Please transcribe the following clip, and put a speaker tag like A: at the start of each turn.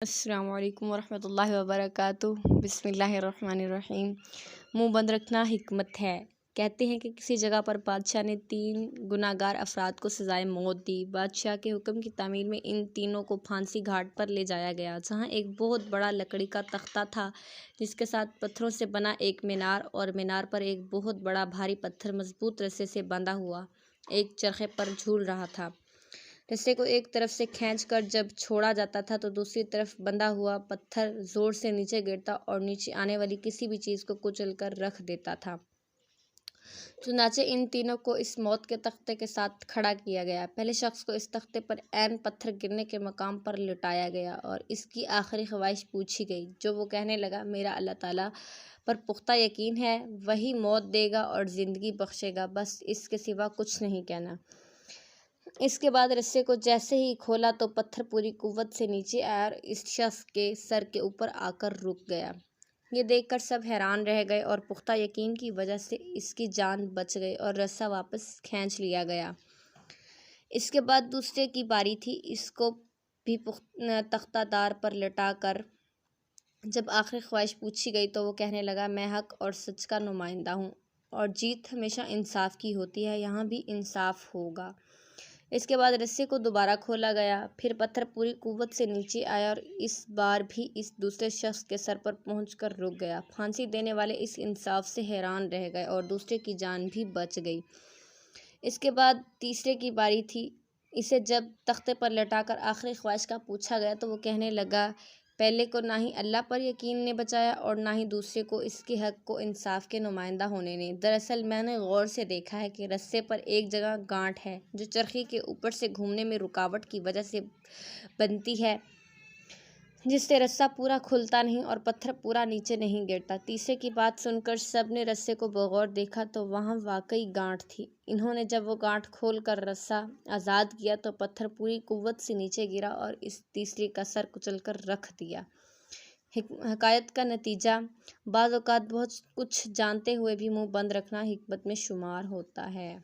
A: السلام علیکم ورحمۃ اللہ وبرکاتہ۔ بسم اللہ الرحمن الرحیم۔ منہ بند رکھنا حکمت ہے۔ کہتے ہیں کہ کسی جگہ پر بادشاہ نے 3 گناہگار افراد کو سزائے موت دی۔ بادشاہ کے حکم کی تعمیل میں ان تینوں کو پھانسی گھاٹ پر لے جایا گیا، جہاں ایک بہت بڑا لکڑی کا تختہ تھا، جس کے ساتھ پتھروں سے بنا ایک مینار، اور مینار پر ایک بہت بڑا بھاری پتھر مضبوط رسے سے بندھا ہوا ایک چرخے پر جھول رہا تھا۔ رسے کو ایک طرف سے کھینچ کر جب چھوڑا جاتا تھا تو دوسری طرف بندھا ہوا پتھر زور سے نیچے گرتا اور نیچے آنے والی کسی بھی چیز کو کچل کر رکھ دیتا تھا۔ چنانچہ ان تینوں کو اس موت کے تختے کے ساتھ کھڑا کیا گیا۔ پہلے شخص کو اس تختے پر عین پتھر گرنے کے مقام پر لٹایا گیا اور اس کی آخری خواہش پوچھی گئی، جو وہ کہنے لگا: میرا اللہ تعالیٰ پر پختہ یقین ہے، وہی موت دے گا اور زندگی بخشے گا، بس اس کے سوا کچھ نہیں کہنا۔ اس کے بعد رسے کو جیسے ہی کھولا تو پتھر پوری قوت سے نیچے آیا اور اس شخص کے سر کے اوپر آ کر رک گیا۔ یہ دیکھ کر سب حیران رہ گئے اور پختہ یقین کی وجہ سے اس کی جان بچ گئی اور رسہ واپس کھینچ لیا گیا۔ اس کے بعد دوسرے کی باری تھی۔ اس کو بھی تختہ دار پر لٹا کر جب آخری خواہش پوچھی گئی تو وہ کہنے لگا: میں حق اور سچ کا نمائندہ ہوں اور جیت ہمیشہ انصاف کی ہوتی ہے، یہاں بھی انصاف ہوگا۔ اس کے بعد رسے کو دوبارہ کھولا گیا، پھر پتھر پوری قوت سے نیچے آیا اور اس بار بھی اس دوسرے شخص کے سر پر پہنچ کر رک گیا۔ پھانسی دینے والے اس انصاف سے حیران رہ گئے اور دوسرے کی جان بھی بچ گئی۔ اس کے بعد تیسرے کی باری تھی۔ اسے جب تختے پر لٹا کر آخری خواہش کا پوچھا گیا تو وہ کہنے لگا: پہلے کو نہ ہی اللہ پر یقین نے بچایا اور نہ ہی دوسرے کو اس کے حق کو انصاف کے نمائندہ ہونے نے۔ دراصل میں نے غور سے دیکھا ہے کہ رسے پر ایک جگہ گانٹھ ہے، جو چرخی کے اوپر سے گھومنے میں رکاوٹ کی وجہ سے بنتی ہے، جس سے رسہ پورا کھلتا نہیں اور پتھر پورا نیچے نہیں گرتا۔ تیسرے کی بات سن کر سب نے رسے کو بغور دیکھا تو وہاں واقعی گانٹھ تھی۔ انہوں نے جب وہ گانٹھ کھول کر رسہ آزاد کیا تو پتھر پوری قوت سے نیچے گرا اور اس تیسرے کا سر کچل کر رکھ دیا۔ حکایت کا نتیجہ: بعض اوقات بہت کچھ جانتے ہوئے بھی منہ بند رکھنا حکمت میں شمار ہوتا ہے۔